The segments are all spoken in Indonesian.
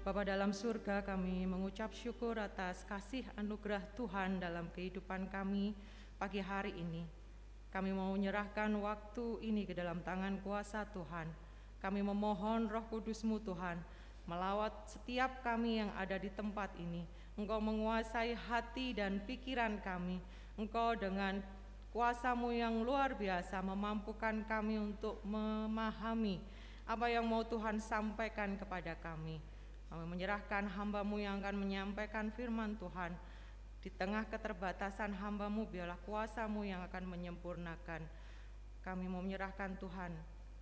Bapa dalam surga, kami mengucap syukur atas kasih anugerah Tuhan dalam kehidupan kami pagi hari ini. Kami mau menyerahkan waktu ini ke dalam tangan kuasa Tuhan. Kami memohon Roh Kudus-Mu Tuhan, melawat setiap kami yang ada di tempat ini. Engkau menguasai hati dan pikiran kami. Engkau dengan kuasa-Mu yang luar biasa memampukan kami untuk memahami apa yang mau Tuhan sampaikan kepada kami. Kami menyerahkan hamba-Mu yang akan menyampaikan firman Tuhan. Di tengah keterbatasan hamba-Mu, biarlah kuasa-Mu yang akan menyempurnakan. Kami mau menyerahkan Tuhan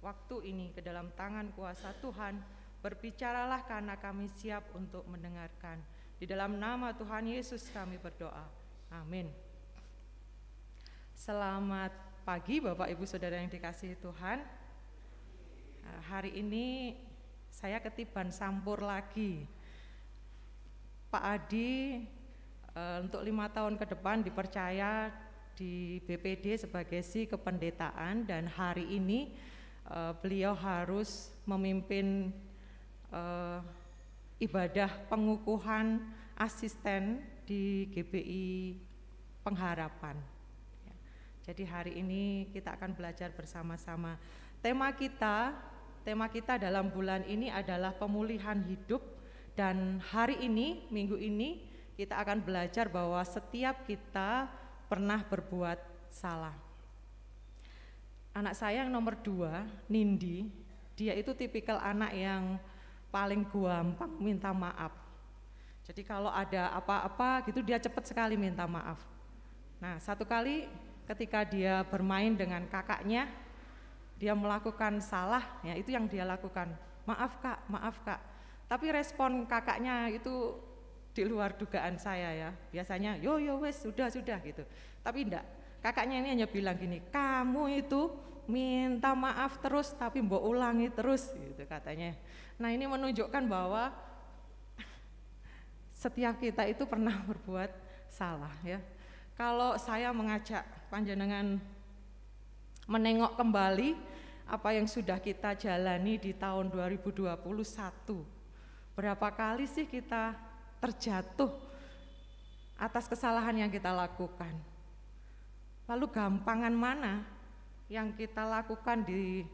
waktu ini ke dalam tangan kuasa Tuhan. Berbicaralah karena kami siap untuk mendengarkan. Di dalam nama Tuhan Yesus kami berdoa. Amin. Selamat pagi Bapak Ibu Saudara yang dikasihi Tuhan. Hari ini saya ketiban sampur lagi. Pak Adi untuk 5 tahun ke depan dipercaya di BPD sebagai si kependetaan, dan hari ini beliau harus memimpin ibadah pengukuhan asisten di GBI Pengharapan. Jadi hari ini kita akan belajar bersama-sama. Tema kita dalam bulan ini adalah pemulihan hidup, dan hari ini, minggu ini kita akan belajar bahwa setiap kita pernah berbuat salah. Anak saya yang nomor 2, Nindi, dia itu tipikal anak yang paling gampang minta maaf. Jadi kalau ada apa-apa gitu dia cepat sekali minta maaf. Nah, satu kali ketika dia bermain dengan kakaknya, dia melakukan salah, ya itu yang dia lakukan. Maaf kak. Tapi respon kakaknya itu di luar dugaan saya ya. Biasanya yo wes sudah gitu. Tapi enggak. Kakaknya ini hanya bilang gini, kamu itu minta maaf terus tapi mbok ulangi terus gitu katanya. Nah, ini menunjukkan bahwa setiap kita itu pernah berbuat salah ya. Kalau saya mengajak panjenengan menengok kembali apa yang sudah kita jalani di tahun 2021. Berapa kali sih kita terjatuh atas kesalahan yang kita lakukan? Lalu gampangan mana yang kita lakukan di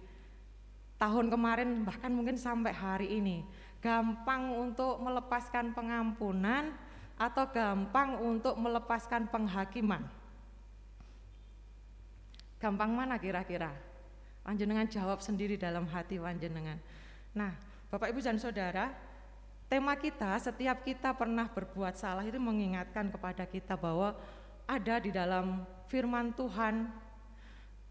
tahun kemarin bahkan mungkin sampai hari ini? Gampang untuk melepaskan pengampunan atau gampang untuk melepaskan penghakiman? Gampang mana kira-kira? Panjenengan jawab sendiri dalam hati panjenengan. Nah, Bapak Ibu dan Saudara, tema kita, setiap kita pernah berbuat salah, itu mengingatkan kepada kita bahwa ada di dalam firman Tuhan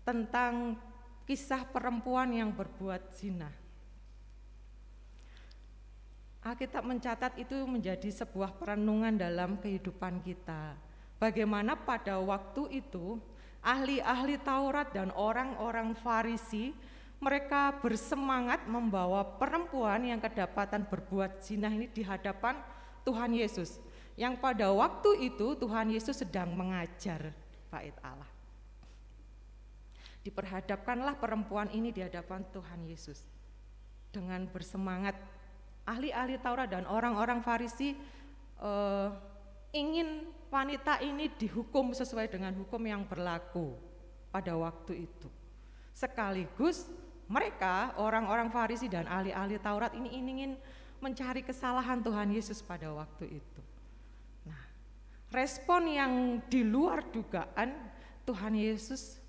tentang kisah perempuan yang berbuat zina. Alkitab mencatat itu menjadi sebuah perenungan dalam kehidupan kita. Bagaimana pada waktu itu ahli-ahli Taurat dan orang-orang Farisi, mereka bersemangat membawa perempuan yang kedapatan berbuat zina ini di hadapan Tuhan Yesus, yang pada waktu itu Tuhan Yesus sedang mengajar bait Allah. Diperhadapkanlah perempuan ini di hadapan Tuhan Yesus. Dengan bersemangat, ahli-ahli Taurat dan orang-orang Farisi ingin wanita ini dihukum sesuai dengan hukum yang berlaku pada waktu itu. Sekaligus mereka, orang-orang Farisi dan ahli-ahli Taurat ini ingin mencari kesalahan Tuhan Yesus pada waktu itu. Nah, respon yang di luar dugaan Tuhan Yesus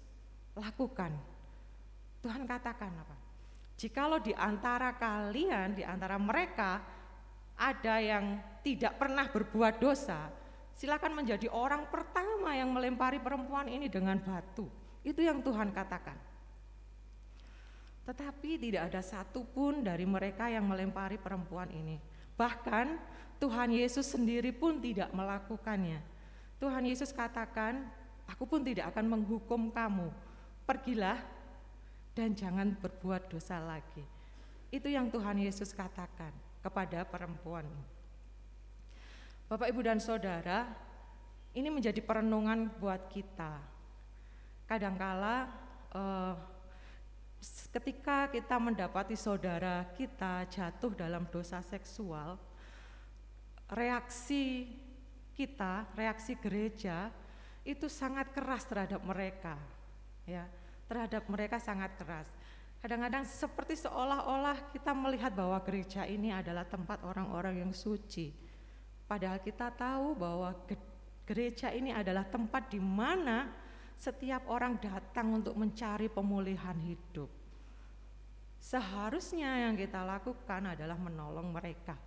lakukan. Tuhan katakan apa? Jikalau di antara kalian, di antara mereka ada yang tidak pernah berbuat dosa, silakan menjadi orang pertama yang melempari perempuan ini dengan batu. Itu yang Tuhan katakan. Tetapi tidak ada satupun dari mereka yang melempari perempuan ini. Bahkan Tuhan Yesus sendiri pun tidak melakukannya. Tuhan Yesus katakan, aku pun tidak akan menghukum kamu. Pergilah dan jangan berbuat dosa lagi. Itu yang Tuhan Yesus katakan kepada perempuan. Bapak, Ibu, dan Saudara, ini menjadi perenungan buat kita. Kadangkala ketika kita mendapati saudara kita jatuh dalam dosa seksual, reaksi kita, reaksi gereja itu sangat keras terhadap mereka, ya, terhadap mereka sangat keras. Kadang-kadang seperti seolah-olah kita melihat bahwa gereja ini adalah tempat orang-orang yang suci. Padahal kita tahu bahwa gereja ini adalah tempat di mana setiap orang datang untuk mencari pemulihan hidup. Seharusnya yang kita lakukan adalah menolong mereka.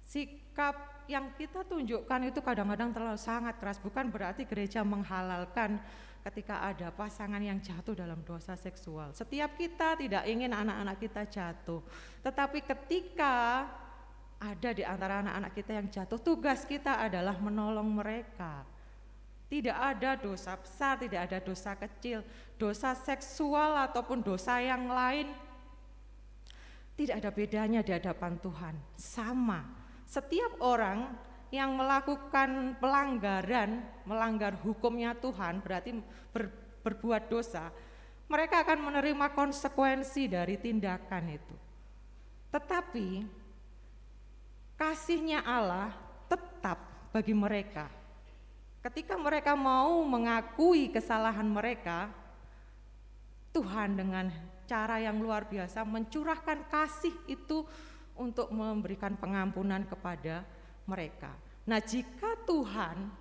Sikap yang kita tunjukkan itu kadang-kadang terlalu sangat keras. Bukan berarti gereja menghalalkan ketika ada pasangan yang jatuh dalam dosa seksual. Setiap kita tidak ingin anak-anak kita jatuh. Tetapi ketika ada di antara anak-anak kita yang jatuh, tugas kita adalah menolong mereka. Tidak ada dosa besar, tidak ada dosa kecil, dosa seksual ataupun dosa yang lain tidak ada bedanya di hadapan Tuhan, sama. Setiap orang yang melakukan pelanggaran, melanggar hukumnya Tuhan, berarti berbuat dosa, mereka akan menerima konsekuensi dari tindakan itu. Tetapi kasihnya Allah tetap bagi mereka. Ketika mereka mau mengakui kesalahan mereka, Tuhan dengan cara yang luar biasa mencurahkan kasih itu untuk memberikan pengampunan kepada mereka. Nah, jika Tuhan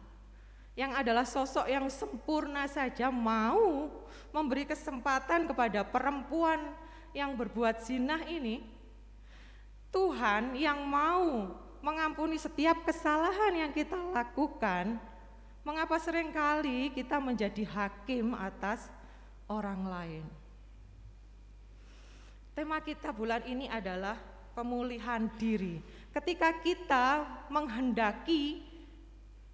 yang adalah sosok yang sempurna saja mau memberi kesempatan kepada perempuan yang berbuat zina ini, Tuhan yang mau mengampuni setiap kesalahan yang kita lakukan, mengapa seringkali kita menjadi hakim atas orang lain? Tema kita bulan ini adalah pemulihan diri. Ketika kita menghendaki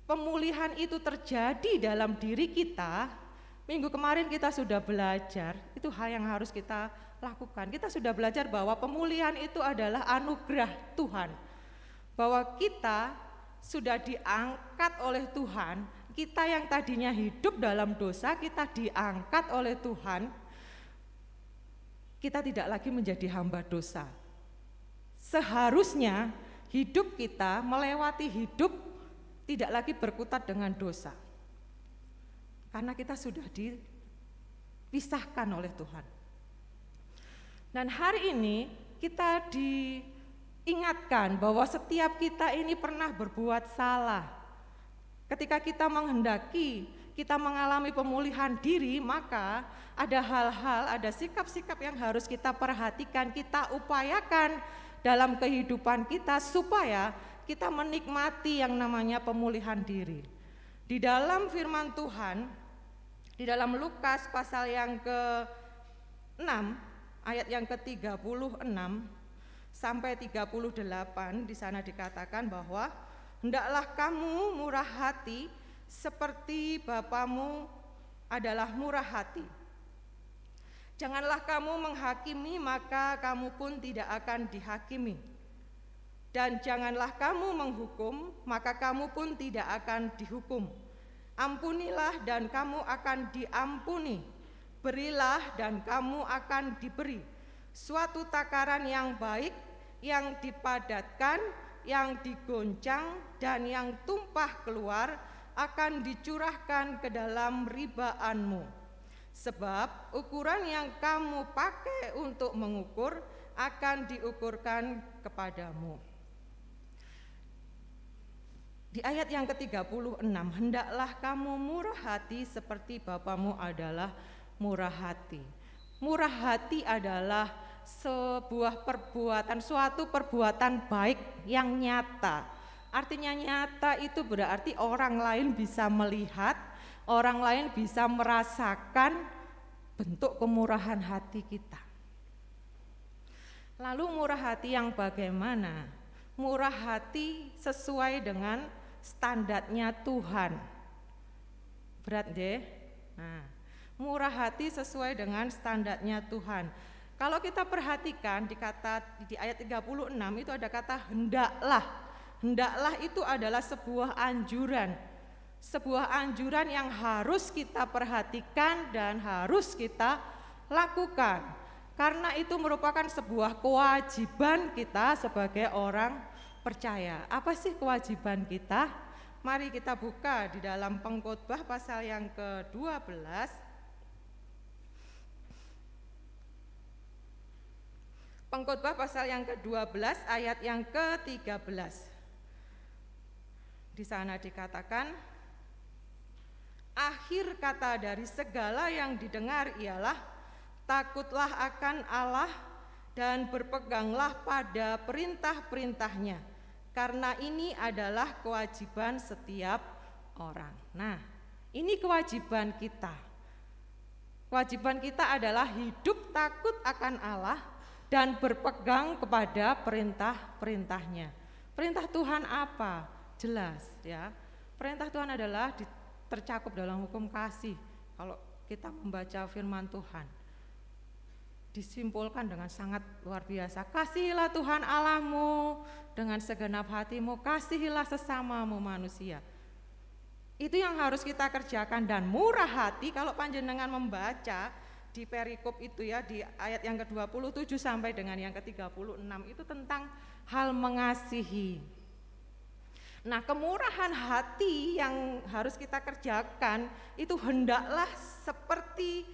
pemulihan itu terjadi dalam diri kita, minggu kemarin kita sudah belajar, itu hal yang harus kita lakukan. Kita sudah belajar bahwa pemulihan itu adalah anugerah Tuhan. Bahwa kita sudah diangkat oleh Tuhan, kita yang tadinya hidup dalam dosa, kita diangkat oleh Tuhan. Kita tidak lagi menjadi hamba dosa. Seharusnya hidup kita melewati hidup tidak lagi berkutat dengan dosa. Karena kita sudah dipisahkan oleh Tuhan. Dan hari ini kita diingatkan bahwa setiap kita ini pernah berbuat salah. Ketika kita menghendaki, kita mengalami pemulihan diri, maka ada hal-hal, ada sikap-sikap yang harus kita perhatikan, kita upayakan dalam kehidupan kita supaya kita menikmati yang namanya pemulihan diri. Di dalam firman Tuhan, di dalam Lukas pasal yang ke-6, ayat yang ke-36 sampai 38, di sana dikatakan bahwa hendaklah kamu murah hati seperti Bapamu adalah murah hati. Janganlah kamu menghakimi, maka kamu pun tidak akan dihakimi. Dan janganlah kamu menghukum, maka kamu pun tidak akan dihukum. Ampunilah dan kamu akan diampuni. Berilah dan kamu akan diberi. Suatu takaran yang baik, yang dipadatkan, yang digoncang dan yang tumpah keluar akan dicurahkan ke dalam ribaanmu. Sebab ukuran yang kamu pakai untuk mengukur akan diukurkan kepadamu. Di ayat yang ke-36, hendaklah kamu murah hati seperti Bapamu adalah murah hati. Murah hati adalah sebuah perbuatan, suatu perbuatan baik yang nyata. Artinya nyata itu berarti orang lain bisa melihat, orang lain bisa merasakan bentuk kemurahan hati kita. Lalu murah hati yang bagaimana? Murah hati sesuai dengan standarnya Tuhan. Berat deh. Nah, murah hati sesuai dengan standarnya Tuhan. Kalau kita perhatikan di ayat 36 itu ada kata hendaklah. Hendaklah itu adalah sebuah anjuran. Sebuah anjuran yang harus kita perhatikan dan harus kita lakukan. Karena itu merupakan sebuah kewajiban kita sebagai orang percaya. Apa sih kewajiban kita? Mari kita buka di dalam Pengkhotbah pasal yang ke-12. Pengkhotbah pasal yang ke-12 ayat yang ke-13. Di sana dikatakan, akhir kata dari segala yang didengar ialah takutlah akan Allah dan berpeganglah pada perintah-perintahnya, karena ini adalah kewajiban setiap orang. Nah, ini kewajiban kita. Kewajiban kita adalah hidup takut akan Allah dan berpegang kepada perintah-perintahnya. Perintah Tuhan apa? Jelas ya. Perintah Tuhan adalah tercakup dalam hukum kasih. Kalau kita membaca firman Tuhan, disimpulkan dengan sangat luar biasa. Kasihilah Tuhan Allahmu dengan segenap hatimu, kasihilah sesamamu manusia. Itu yang harus kita kerjakan. Dan murah hati, kalau panjenengan membaca di perikop itu ya, di ayat yang ke-27 sampai dengan yang ke-36 itu tentang hal mengasihi. Nah, kemurahan hati yang harus kita kerjakan itu hendaklah seperti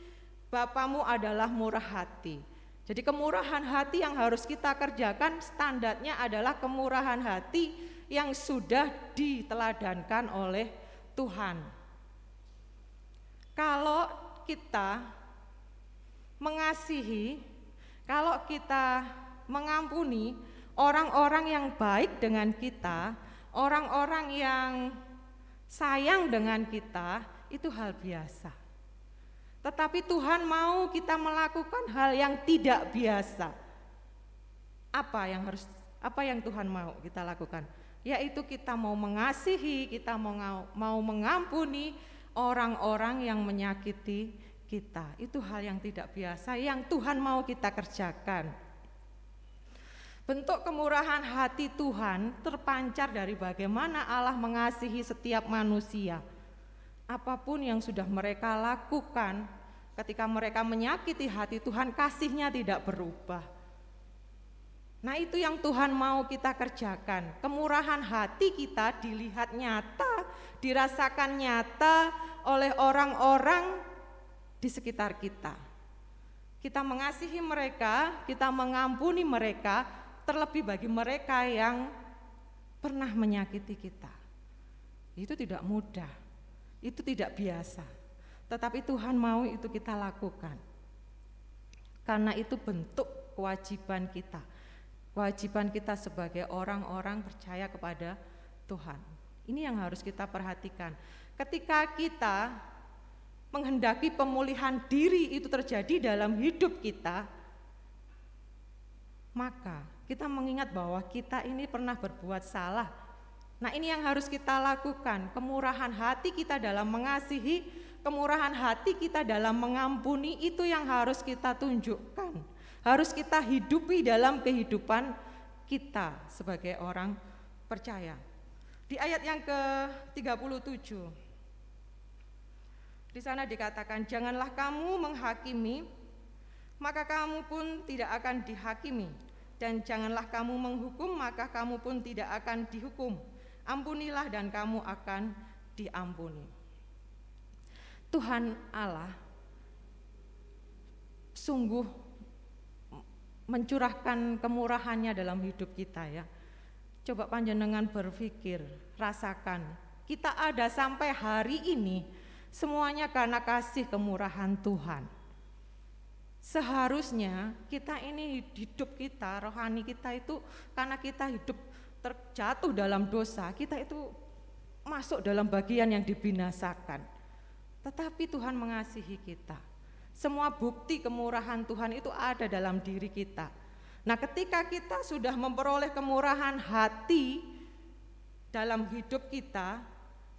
Bapamu adalah murah hati. Jadi kemurahan hati yang harus kita kerjakan standarnya adalah kemurahan hati yang sudah diteladankan oleh Tuhan. Kalau kita mengasihi, kalau kita mengampuni orang-orang yang baik dengan kita, orang-orang yang sayang dengan kita, itu hal biasa. Tetapi Tuhan mau kita melakukan hal yang tidak biasa. Apa yang Tuhan mau kita lakukan? Yaitu kita mau mengasihi, kita mau mengampuni orang-orang yang menyakiti kita. Itu hal yang tidak biasa yang Tuhan mau kita kerjakan. Bentuk kemurahan hati Tuhan terpancar dari bagaimana Allah mengasihi setiap manusia. Apapun yang sudah mereka lakukan, ketika mereka menyakiti hati Tuhan, kasihnya tidak berubah. Nah, itu yang Tuhan mau kita kerjakan. Kemurahan hati kita dilihat nyata, dirasakan nyata oleh orang-orang di sekitar kita. Kita mengasihi mereka, kita mengampuni mereka, terlebih bagi mereka yang pernah menyakiti kita. Itu tidak mudah. Itu tidak biasa, tetapi Tuhan mau itu kita lakukan. Karena itu bentuk kewajiban kita. Kewajiban kita sebagai orang-orang percaya kepada Tuhan. Ini yang harus kita perhatikan. Ketika kita menghendaki pemulihan diri itu terjadi dalam hidup kita, maka kita mengingat bahwa kita ini pernah berbuat salah. Nah, ini yang harus kita lakukan, kemurahan hati kita dalam mengasihi, kemurahan hati kita dalam mengampuni, itu yang harus kita tunjukkan, harus kita hidupi dalam kehidupan kita sebagai orang percaya. Di ayat yang ke-37, di sana dikatakan, janganlah kamu menghakimi, maka kamu pun tidak akan dihakimi, dan janganlah kamu menghukum, maka kamu pun tidak akan dihukum. Ampunilah dan kamu akan diampuni. Tuhan Allah sungguh mencurahkan kemurahannya dalam hidup kita ya. Coba panjenengan berpikir, rasakan, kita ada sampai hari ini semuanya karena kasih kemurahan Tuhan. Seharusnya kita ini hidup kita, rohani kita itu karena kita hidup terjatuh dalam dosa, kita itu masuk dalam bagian yang dibinasakan. Tetapi Tuhan mengasihi kita. Semua bukti kemurahan Tuhan itu ada dalam diri kita. Nah, ketika kita sudah memperoleh kemurahan hati dalam hidup kita,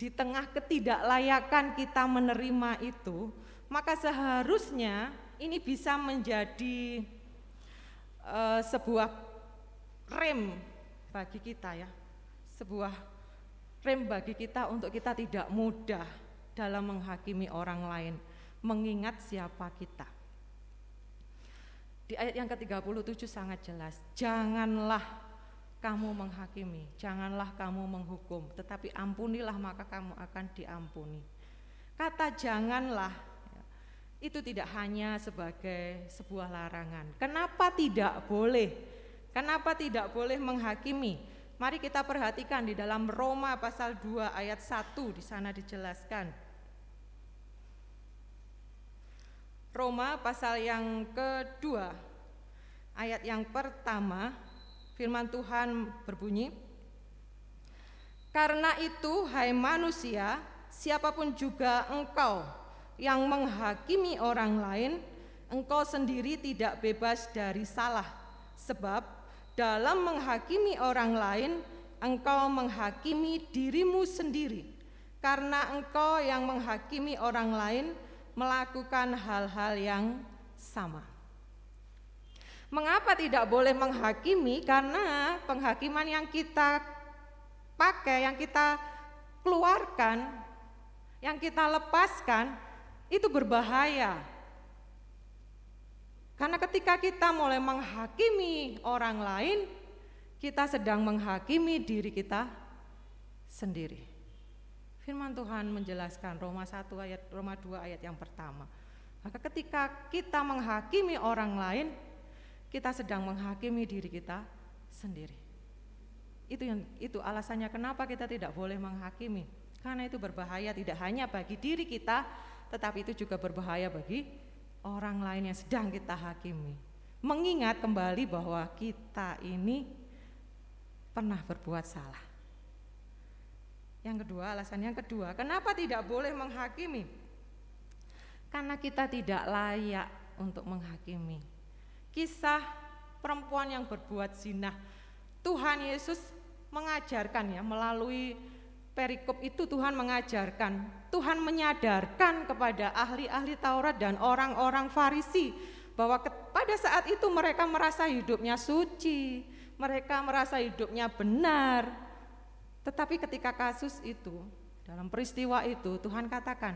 di tengah ketidaklayakan kita menerima itu, maka seharusnya ini bisa menjadi sebuah rem bagi kita ya, sebuah rem bagi kita untuk kita tidak mudah dalam menghakimi orang lain, mengingat siapa kita. Di ayat yang ke-37 sangat jelas, janganlah kamu menghakimi, janganlah kamu menghukum, tetapi ampunilah maka kamu akan diampuni. Kata janganlah itu tidak hanya sebagai sebuah larangan. Kenapa tidak boleh? Kenapa tidak boleh menghakimi? Mari kita perhatikan di dalam Roma pasal 2 ayat 1, di sana dijelaskan. Roma pasal yang kedua, ayat yang pertama, firman Tuhan berbunyi, karena itu hai manusia, siapapun juga engkau yang menghakimi orang lain, engkau sendiri tidak bebas dari salah. Sebab dalam menghakimi orang lain, engkau menghakimi dirimu sendiri, karena engkau yang menghakimi orang lain melakukan hal-hal yang sama. Mengapa tidak boleh menghakimi? Karena penghakiman yang kita pakai, yang kita keluarkan, yang kita lepaskan, itu berbahaya. Karena ketika kita mulai menghakimi orang lain, kita sedang menghakimi diri kita sendiri. Firman Tuhan menjelaskan Roma 2 ayat yang pertama. Maka ketika kita menghakimi orang lain, kita sedang menghakimi diri kita sendiri. Itu alasannya kenapa kita tidak boleh menghakimi. Karena itu berbahaya tidak hanya bagi diri kita, tetapi itu juga berbahaya bagi orang lain yang sedang kita hakimi. Mengingat kembali bahwa kita ini pernah berbuat salah. Yang kedua, alasan yang kedua, kenapa tidak boleh menghakimi? Karena kita tidak layak untuk menghakimi. Kisah perempuan yang berbuat zina, Tuhan Yesus mengajarkan ya, melalui perikop itu Tuhan mengajarkan, Tuhan menyadarkan kepada ahli-ahli Taurat dan orang-orang Farisi bahwa pada saat itu mereka merasa hidupnya suci, mereka merasa hidupnya benar. Tetapi ketika kasus itu, dalam peristiwa itu Tuhan katakan,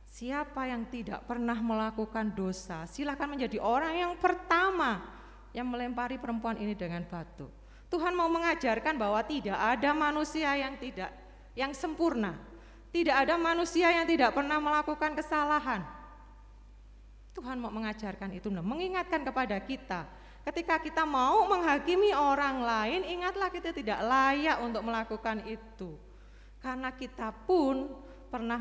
siapa yang tidak pernah melakukan dosa, silakan menjadi orang yang pertama yang melempari perempuan ini dengan batu. Tuhan mau mengajarkan bahwa tidak ada manusia yang sempurna. Tidak ada manusia yang tidak pernah melakukan kesalahan. Tuhan mau mengajarkan itu, mengingatkan kepada kita. Ketika kita mau menghakimi orang lain, ingatlah kita tidak layak untuk melakukan itu. Karena kita pun pernah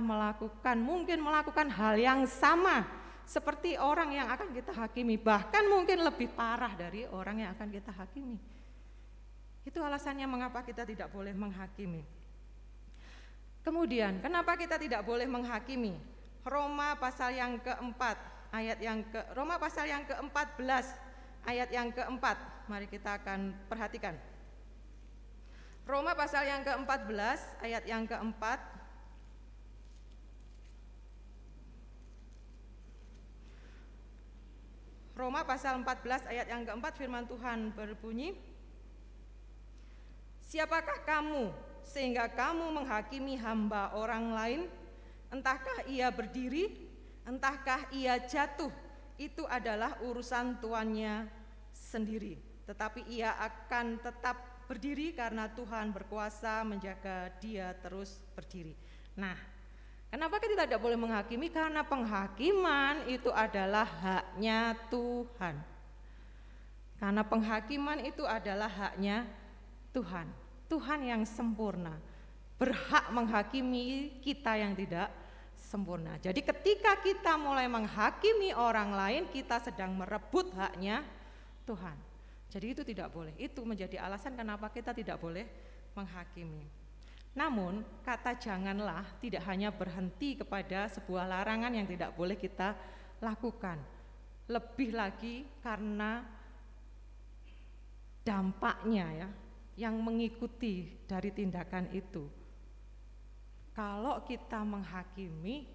mungkin melakukan hal yang sama seperti orang yang akan kita hakimi, bahkan mungkin lebih parah dari orang yang akan kita hakimi. Itu alasannya mengapa kita tidak boleh menghakimi. Kemudian, kenapa kita tidak boleh menghakimi? Roma pasal yang keempat, Roma pasal yang ke-14, ayat yang keempat. Mari kita akan perhatikan. Roma pasal yang ke-14, ayat yang keempat. Roma pasal 14 ayat yang keempat, firman Tuhan berbunyi, siapakah kamu sehingga kamu menghakimi hamba orang lain? Entahkah ia berdiri, entahkah ia jatuh, itu adalah urusan tuannya sendiri. Tetapi ia akan tetap berdiri karena Tuhan berkuasa menjaga dia terus berdiri. Nah, kenapa kita tidak boleh menghakimi? Karena penghakiman itu adalah haknya Tuhan. Karena penghakiman itu adalah haknya Tuhan. Tuhan yang sempurna berhak menghakimi kita yang tidak sempurna. Jadi ketika kita mulai menghakimi orang lain, kita sedang merebut haknya Tuhan. Jadi itu tidak boleh. Itu menjadi alasan kenapa kita tidak boleh menghakimi. Namun kata janganlah tidak hanya berhenti kepada sebuah larangan yang tidak boleh kita lakukan. Lebih lagi karena dampaknya ya, yang mengikuti dari tindakan itu. Kalau kita menghakimi,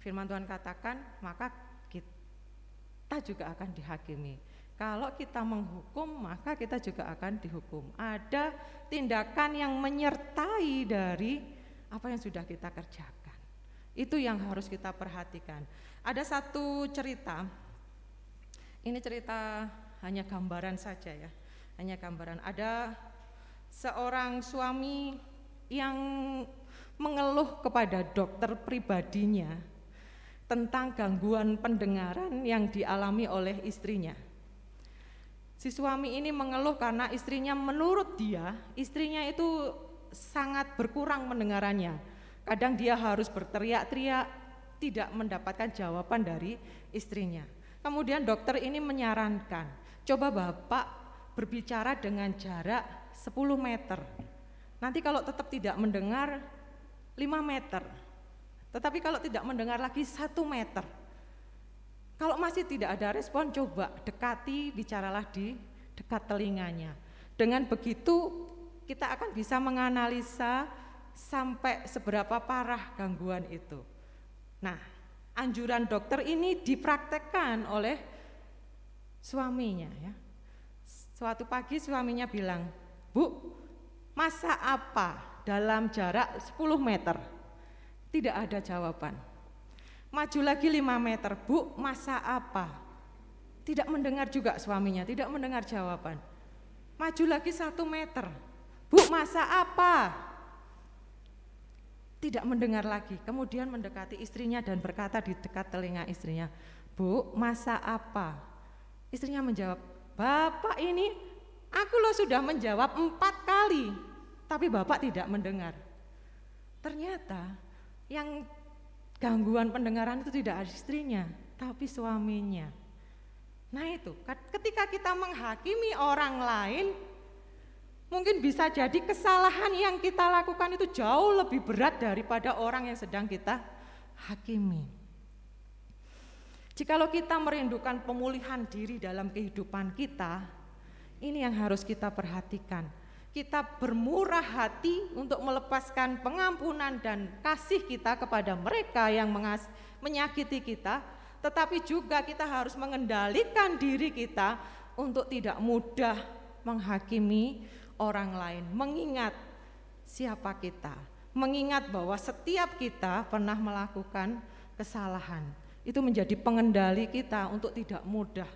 firman Tuhan katakan, maka kita juga akan dihakimi. Kalau kita menghukum, maka kita juga akan dihukum. Ada tindakan yang menyertai dari apa yang sudah kita kerjakan. Itu yang harus kita perhatikan. Ada satu cerita, ini cerita hanya gambaran saja ya, hanya gambaran. Ada seorang suami yang mengeluh kepada dokter pribadinya tentang gangguan pendengaran yang dialami oleh istrinya. Si suami ini mengeluh karena istrinya, menurut dia, istrinya itu sangat berkurang pendengarannya. Kadang dia harus berteriak-teriak, tidak mendapatkan jawaban dari istrinya. Kemudian dokter ini menyarankan, coba Bapak berbicara dengan jarak 10 meter. Nanti kalau tetap tidak mendengar 5 meter. Tetapi kalau tidak mendengar lagi 1 meter. Kalau masih tidak ada respon, coba dekati, bicaralah di dekat telinganya. Dengan begitu kita akan bisa menganalisa sampai seberapa parah gangguan itu. Nah, anjuran dokter ini dipraktekkan oleh suaminya ya. Suatu pagi suaminya bilang, "Bu, masa apa dalam jarak 10 meter?" Tidak ada jawaban. Maju lagi 5 meter, "Bu, masa apa?" Tidak mendengar juga suaminya, tidak mendengar jawaban. Maju lagi 1 meter, "Bu, masa apa?" Tidak mendengar lagi. Kemudian mendekati istrinya dan berkata di dekat telinga istrinya, "Bu, masa apa?" Istrinya menjawab, "Bapak ini, aku loh sudah menjawab 4 kali, tapi Bapak tidak mendengar." Ternyata yang gangguan pendengaran itu tidak istrinya, tapi suaminya. Nah itu, ketika kita menghakimi orang lain, mungkin bisa jadi kesalahan yang kita lakukan itu jauh lebih berat daripada orang yang sedang kita hakimi. Jikalau kita merindukan pemulihan diri dalam kehidupan kita, ini yang harus kita perhatikan. Kita bermurah hati untuk melepaskan pengampunan dan kasih kita kepada mereka yang menyakiti kita, tetapi juga kita harus mengendalikan diri kita untuk tidak mudah menghakimi orang lain, mengingat siapa kita, mengingat bahwa setiap kita pernah melakukan kesalahan. Itu menjadi pengendali kita untuk tidak mudah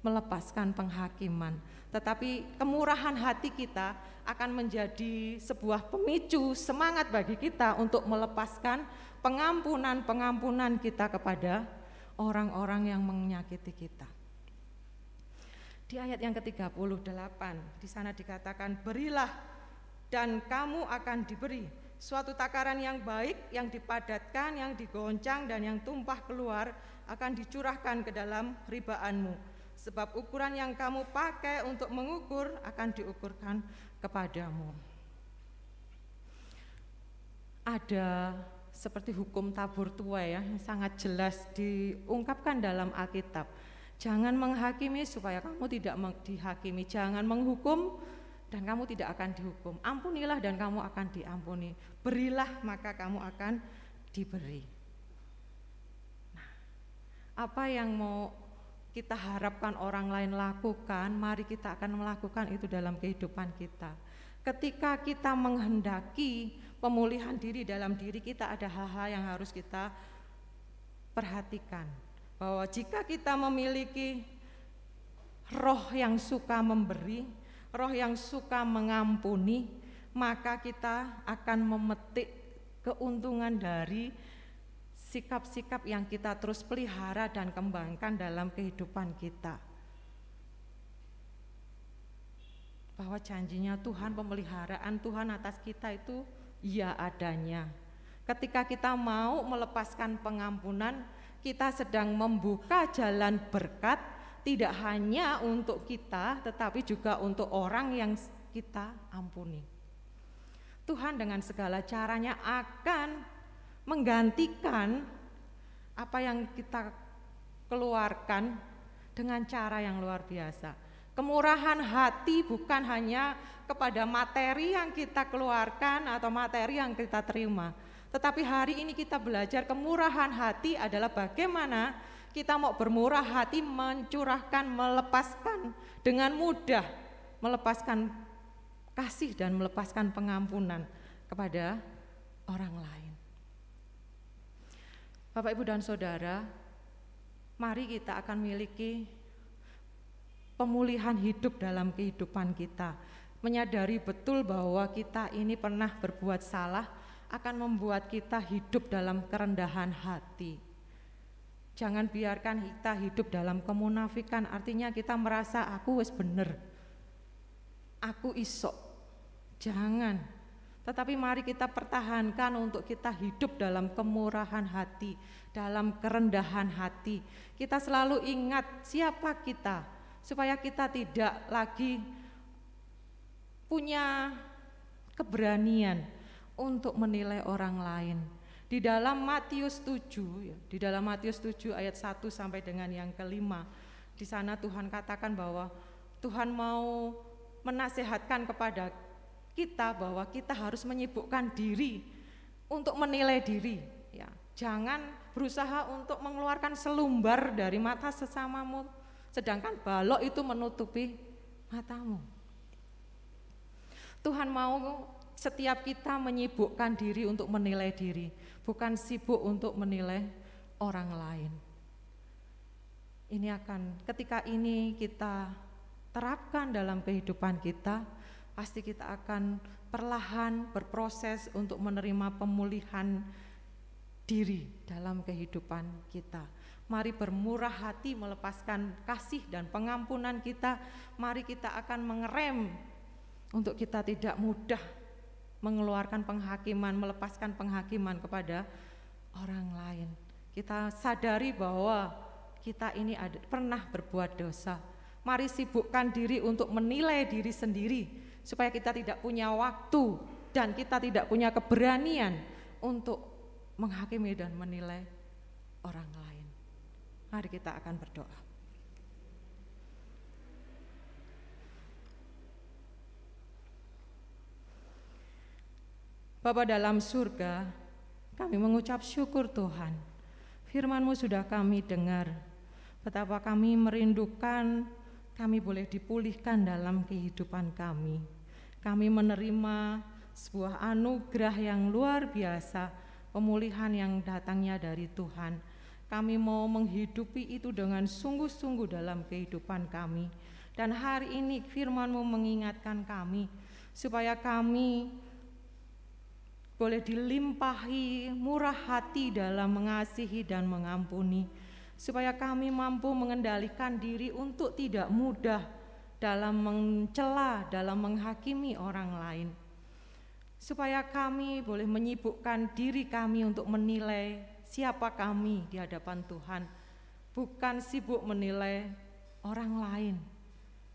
melepaskan penghakiman. Tetapi kemurahan hati kita akan menjadi sebuah pemicu semangat bagi kita untuk melepaskan pengampunan kita kepada orang-orang yang menyakiti kita. Di ayat yang ke-38, di sana dikatakan, "Berilah dan kamu akan diberi, suatu takaran yang baik, yang dipadatkan, yang digoncang dan yang tumpah keluar akan dicurahkan ke dalam ribaanmu. Sebab ukuran yang kamu pakai untuk mengukur akan diukurkan kepadamu." Ada seperti hukum tabur tuai ya, yang sangat jelas diungkapkan dalam Alkitab. Jangan menghakimi supaya kamu tidak dihakimi, jangan menghukum dan kamu tidak akan dihukum. Ampunilah dan kamu akan diampuni. Berilah maka kamu akan diberi. Nah, apa yang mau kita harapkan orang lain lakukan, mari kita akan melakukan itu dalam kehidupan kita. Ketika kita menghendaki pemulihan diri dalam diri kita, ada hal-hal yang harus kita perhatikan. Bahwa jika kita memiliki roh yang suka memberi, roh yang suka mengampuni, maka kita akan memetik keuntungan dari sikap-sikap yang kita terus pelihara dan kembangkan dalam kehidupan kita. Bahwa janjinya Tuhan, pemeliharaan Tuhan atas kita itu ya adanya. Ketika kita mau melepaskan pengampunan, kita sedang membuka jalan berkat, tidak hanya untuk kita, tetapi juga untuk orang yang kita ampuni. Tuhan dengan segala caranya akan menggantikan apa yang kita keluarkan dengan cara yang luar biasa. Kemurahan hati bukan hanya kepada materi yang kita keluarkan atau materi yang kita terima, tetapi hari ini kita belajar kemurahan hati adalah bagaimana kita mau bermurah hati, mencurahkan, melepaskan dengan mudah, melepaskan kasih dan melepaskan pengampunan kepada orang lain. Bapak, Ibu dan Saudara, mari kita akan miliki pemulihan hidup dalam kehidupan kita. menyadari betul bahwa kita ini pernah berbuat salah akan membuat kita hidup dalam kerendahan hati. Jangan biarkan kita hidup dalam kemunafikan, artinya kita merasa aku wis bener, aku iso. Jangan. Tetapi mari kita pertahankan untuk kita hidup dalam kemurahan hati, dalam kerendahan hati. Kita selalu ingat siapa kita, supaya kita tidak lagi punya keberanian untuk menilai orang lain. Di dalam Matius 7, di dalam Matius 7 ayat 1 sampai dengan yang kelima, di sana Tuhan katakan bahwa Tuhan mau menasihatkan kepada kita bahwa kita harus menyibukkan diri untuk menilai diri. Ya, jangan berusaha untuk mengeluarkan selumbar dari mata sesamamu, sedangkan balok itu menutupi matamu. Tuhan mau setiap kita menyibukkan diri untuk menilai diri, bukan sibuk untuk menilai orang lain. Ini akan, ketika ini kita terapkan dalam kehidupan kita, pasti kita akan perlahan berproses untuk menerima pemulihan diri dalam kehidupan kita. Mari bermurah hati melepaskan kasih dan pengampunan kita. Mari kita akan mengerem untuk kita tidak mudah mengeluarkan penghakiman, melepaskan penghakiman kepada orang lain. Kita sadari bahwa kita ini pernah berbuat dosa. Mari sibukkan diri untuk menilai diri sendiri, supaya kita tidak punya waktu dan kita tidak punya keberanian untuk menghakimi dan menilai orang lain. Mari kita akan berdoa. Bapa dalam surga, kami mengucap syukur Tuhan. Firman-Mu sudah kami dengar, betapa kami merindukan kami boleh dipulihkan dalam kehidupan kami. Kami menerima sebuah anugerah yang luar biasa, pemulihan yang datangnya dari Tuhan. Kami mau menghidupi itu dengan sungguh-sungguh dalam kehidupan kami. Dan hari ini firman-Mu mengingatkan kami, supaya kami boleh dilimpahi murah hati dalam mengasihi dan mengampuni, supaya kami mampu mengendalikan diri untuk tidak mudah dalam mencela, dalam menghakimi orang lain, supaya kami boleh menyibukkan diri kami untuk menilai siapa kami di hadapan Tuhan, bukan sibuk menilai orang lain.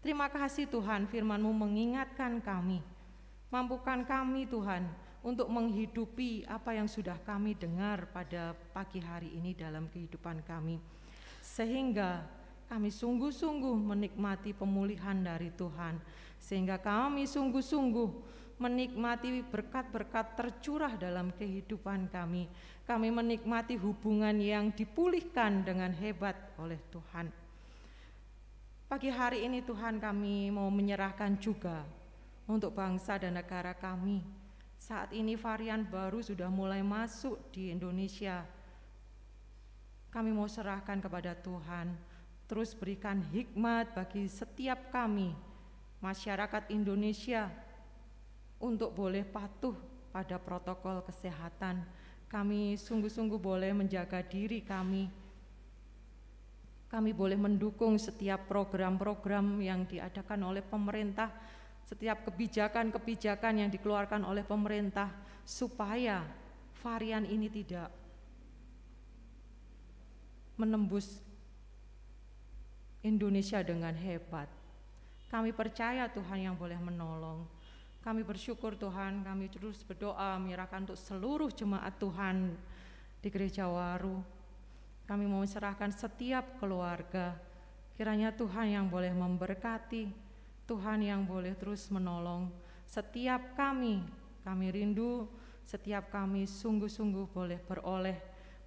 Terima kasih Tuhan, firman-Mu mengingatkan kami, mampukan kami Tuhan untuk menghidupi apa yang sudah kami dengar pada pagi hari ini dalam kehidupan kami, sehingga kami sungguh-sungguh menikmati pemulihan dari Tuhan, sehingga kami sungguh-sungguh menikmati berkat-berkat tercurah dalam kehidupan kami. Kami menikmati hubungan yang dipulihkan dengan hebat oleh Tuhan. Pagi hari ini Tuhan, kami mau menyerahkan juga untuk bangsa dan negara kami. Saat ini varian baru sudah mulai masuk di Indonesia. Kami mau serahkan kepada Tuhan, terus berikan hikmat bagi setiap kami, masyarakat Indonesia, untuk boleh patuh pada protokol kesehatan. Kami sungguh-sungguh boleh menjaga diri kami. Kami boleh mendukung setiap program-program yang diadakan oleh pemerintah, setiap kebijakan-kebijakan yang dikeluarkan oleh pemerintah, supaya varian ini tidak menembus Indonesia dengan hebat. Kami percaya Tuhan yang boleh menolong. Kami bersyukur Tuhan, kami terus berdoa menyerahkan untuk seluruh jemaat Tuhan di Gereja Waru. Kami mau menyerahkan setiap keluarga, kiranya Tuhan yang boleh memberkati, Tuhan yang boleh terus menolong setiap kami rindu, setiap kami sungguh-sungguh boleh beroleh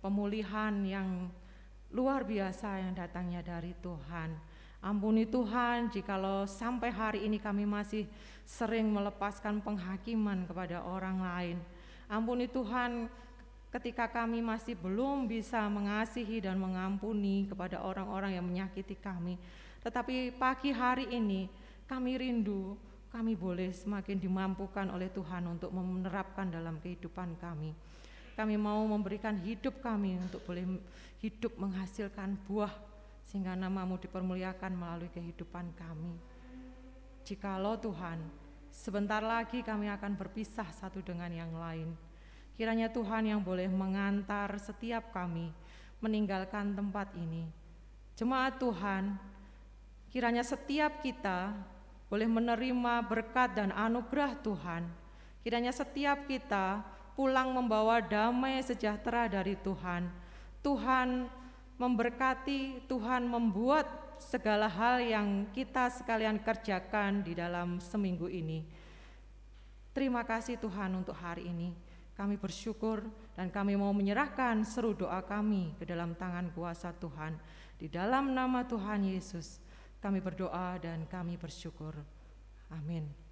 pemulihan yang luar biasa yang datangnya dari Tuhan. Ampuni Tuhan jikalau sampai hari ini kami masih sering melepaskan penghakiman kepada orang lain. Ampuni Tuhan ketika kami masih belum bisa mengasihi dan mengampuni kepada orang-orang yang menyakiti kami. Tetapi pagi hari ini kami rindu kami boleh semakin dimampukan oleh Tuhan untuk menerapkan dalam kehidupan kami. Kami mau memberikan hidup kami untuk boleh hidup menghasilkan buah, sehingga nama-Mu dipermuliakan melalui kehidupan kami. Jikalau Tuhan, sebentar lagi kami akan berpisah satu dengan yang lain. Kiranya Tuhan yang boleh mengantar setiap kami meninggalkan tempat ini. Jemaat Tuhan, kiranya setiap kita boleh menerima berkat dan anugerah Tuhan. Kiranya setiap kita pulang membawa damai sejahtera dari Tuhan. Tuhan memberkati, Tuhan membuat segala hal yang kita sekalian kerjakan di dalam seminggu ini. Terima kasih Tuhan untuk hari ini. Kami bersyukur dan kami mau menyerahkan seru doa kami ke dalam tangan kuasa Tuhan. Di dalam nama Tuhan Yesus kami berdoa dan kami bersyukur. Amin.